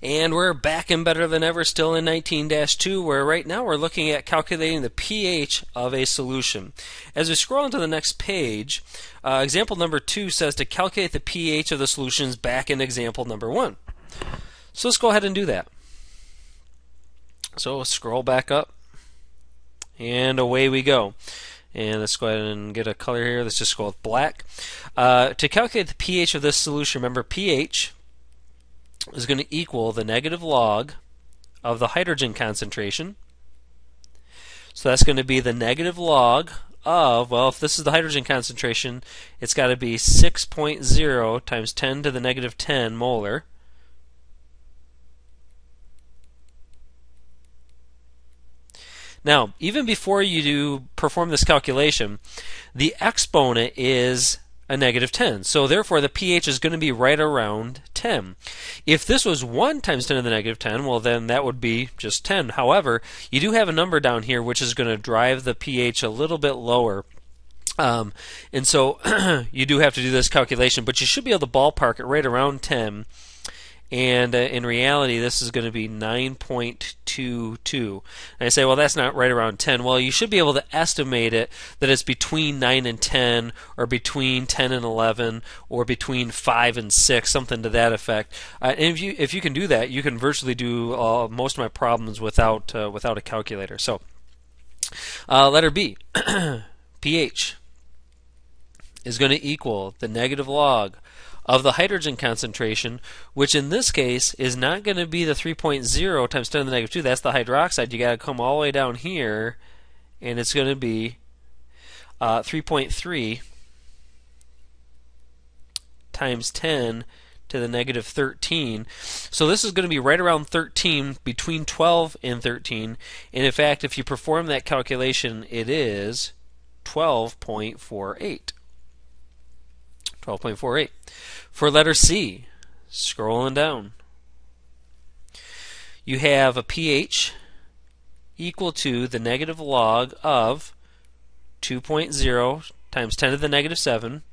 And we're back and better than ever, still in 19-2, where right now we're looking at calculating the pH of a solution. As we scroll into the next page, example number 2 says to calculate the pH of the solutions back in example number 1. So let's go ahead and do that. So scroll back up, and away we go. And let's go ahead and get a color here. Let's just go with black. To calculate the pH of this solution, remember pH is going to equal the negative log of the hydrogen concentration. So that's going to be the negative log of, well, if this is the hydrogen concentration, it's got to be 6.0 times 10 to the negative 10 molar. Now, even before you perform this calculation, the exponent is a negative 10. So therefore, the pH is going to be right around 10. If this was 1 times 10 to the negative 10, well, then that would be just 10. However, you do have a number down here which is going to drive the pH a little bit lower. And so you do have to do this calculation, but you should be able to ballpark it right around 10. And in reality, this is going to be 9.22. And I say, well, that's not right around 10. Well, you should be able to estimate it that it's between 9 and 10, or between 10 and 11, or between 5 and 6, something to that effect. And if you can do that, you can virtually do most of my problems without a calculator. So, letter B, pH is going to equal the negative log of the hydrogen concentration, which in this case is not going to be the 3.0 times 10 to the negative 2. That's the hydroxide. You got to come all the way down here, and it's going to be 3.3 times 10 to the negative 13. So this is going to be right around 13, between 12 and 13. And in fact, if you perform that calculation, it is 12.48. 12.48. For letter C, scrolling down, you have a pH equal to the negative log of 2.0 times 10 to the negative 7.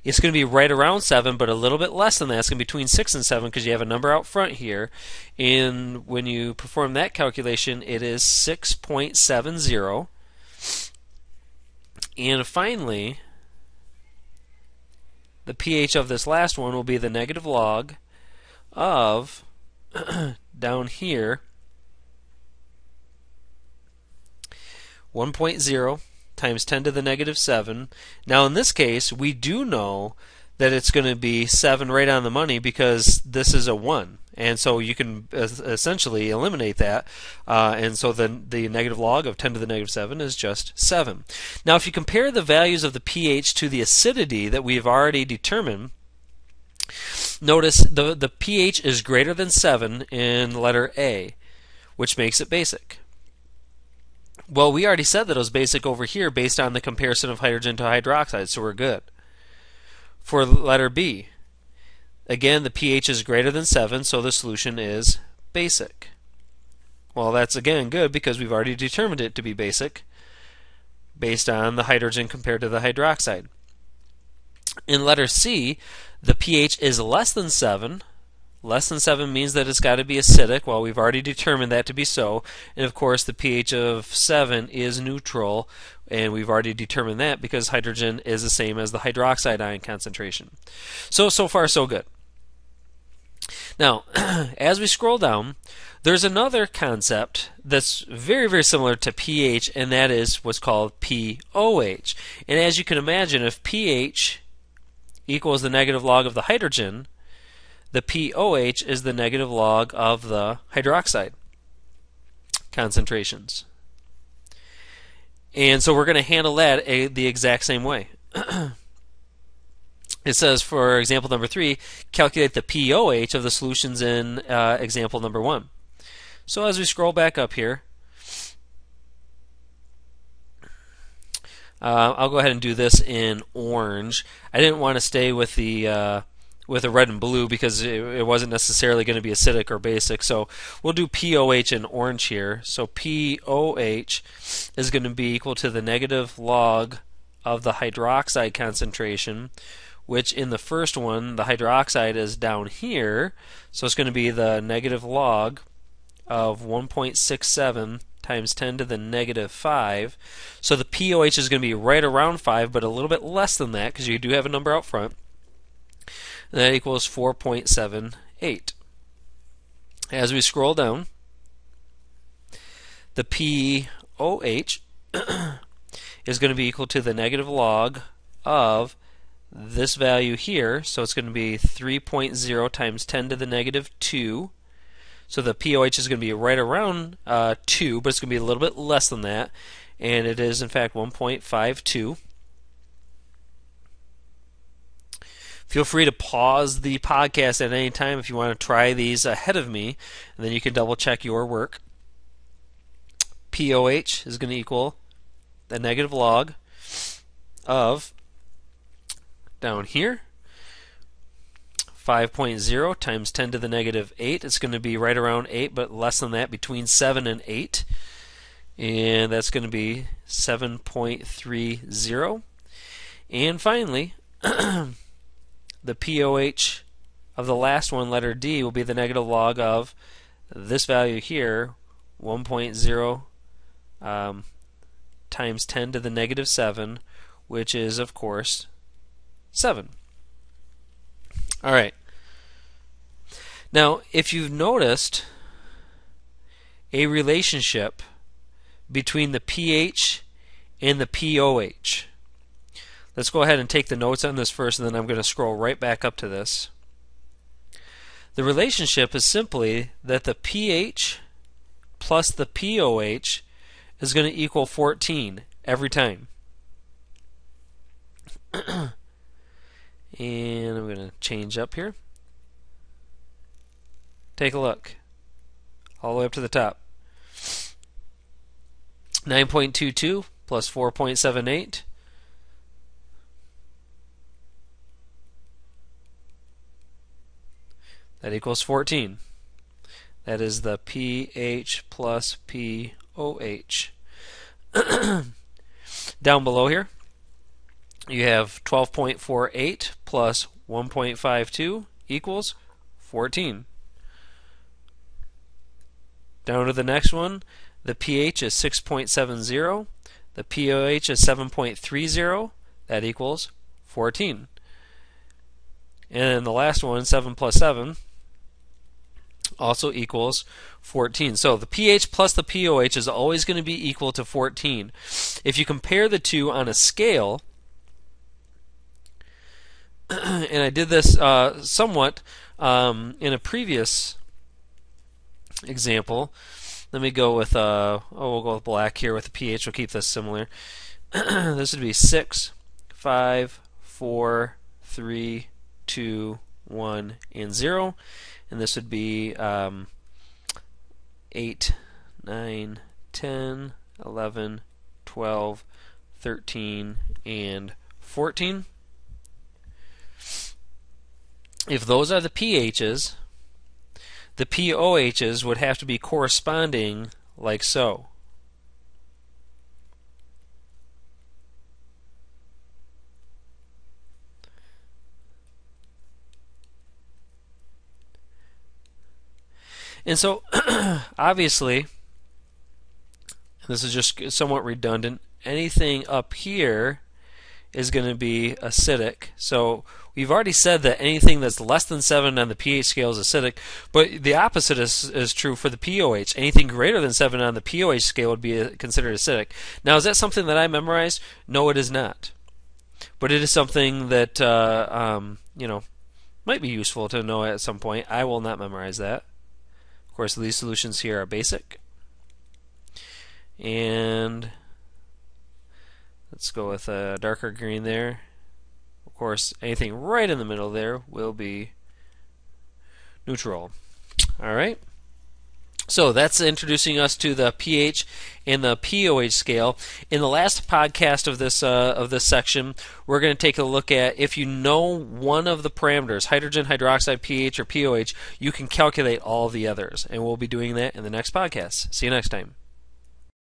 It's going to be right around 7, but a little bit less than that. It's going to be between 6 and 7 because you have a number out front here. And when you perform that calculation, it is 6.70. And finally, the pH of this last one will be the negative log of, down here, 1.0 times 10 to the negative 7. Now in this case, we do know that it's going to be 7 right on the money because this is a 1. And so you can essentially eliminate that. And so then the negative log of 10 to the negative 7 is just 7. Now if you compare the values of the pH to the acidity that we've already determined, notice the pH is greater than 7 in letter A, which makes it basic. Well, we already said that it was basic over here based on the comparison of hydrogen to hydroxide, so we're good. For letter B, again, the pH is greater than 7, so the solution is basic. Well, that's again good because we've already determined it to be basic based on the hydrogen compared to the hydroxide. In letter C, the pH is less than 7. Less than 7 means that it's got to be acidic. Well, we've already determined that to be so. And of course, the pH of 7 is neutral, and we've already determined that because hydrogen is the same as the hydroxide ion concentration. So far, so good. Now, as we scroll down, there's another concept that's very, very similar to pH, and that is what's called pOH. And as you can imagine, if pH equals the negative log of the hydrogen, the pOH is the negative log of the hydroxide concentrations. And so we're going to handle that the exact same way. It says, for example number 3, calculate the pOH of the solutions in example number 1. So as we scroll back up here, I'll go ahead and do this in orange. I didn't want to stay with the red and blue because it wasn't necessarily going to be acidic or basic. So we'll do pOH in orange here. So pOH is going to be equal to the negative log of the hydroxide concentration, which in the first one, the hydroxide is down here, so it's going to be the negative log of 1.67 times 10 to the negative 5. So the pOH is going to be right around 5, but a little bit less than that because you do have a number out front. And that equals 4.78. As we scroll down, the pOH is going to be equal to the negative log of this value here, so it's going to be 3.0 times 10 to the negative 2. So the pOH is going to be right around 2, but it's going to be a little bit less than that, and it is in fact 1.52. Feel free to pause the podcast at any time if you want to try these ahead of me, and then you can double check your work. pOH is going to equal the negative log of, down here, 5.0 times 10 to the negative 8. It's going to be right around 8, but less than that, between 7 and 8. And that's going to be 7.30. And finally, the pOH of the last one, letter D, will be the negative log of this value here, 1.0 times 10 to the negative 7, which is, of course, 7. All right. Now, if you've noticed a relationship between the pH and the pOH, let's go ahead and take the notes on this first, and then I'm going to scroll right back up to this. The relationship is simply that the pH plus the pOH is going to equal 14 every time. And I'm going to change up here. Take a look. All the way up to the top. 9.22 plus 4.78. That equals 14. That is the pH plus pOH. Down below here, you have 12.48 plus 1.52 equals 14. Down to the next one, the pH is 6.70, the pOH is 7.30, that equals 14. And the last one, 7 plus 7, also equals 14. So the pH plus the pOH is always going to be equal to 14. If you compare the two on a scale, and I did this somewhat in a previous example. Let me go with we'll go with black here with the pH. We'll keep this similar. This would be 6, 5, 4, 3, 2, 1, and 0. And this would be 8, 9, 10, 11, 12, 13, and 14. If those are the pHs, the pOHs would have to be corresponding like so. And so, obviously, this is just somewhat redundant, anything up here is going to be acidic. So we've already said that anything that's less than 7 on the pH scale is acidic, but the opposite is true for the pOH. Anything greater than 7 on the pOH scale would be considered acidic. Now, is that something that I memorized? No, it is not. But it is something that might be useful to know at some point. I will not memorize that. Of course, these solutions here are basic. And let's go with a darker green there. Of course, anything right in the middle there will be neutral. All right. So that's introducing us to the pH and the pOH scale. In the last podcast of this section, we're going to take a look at if you know one of the parameters, hydrogen, hydroxide, pH, or pOH, you can calculate all the others. And we'll be doing that in the next podcast. See you next time.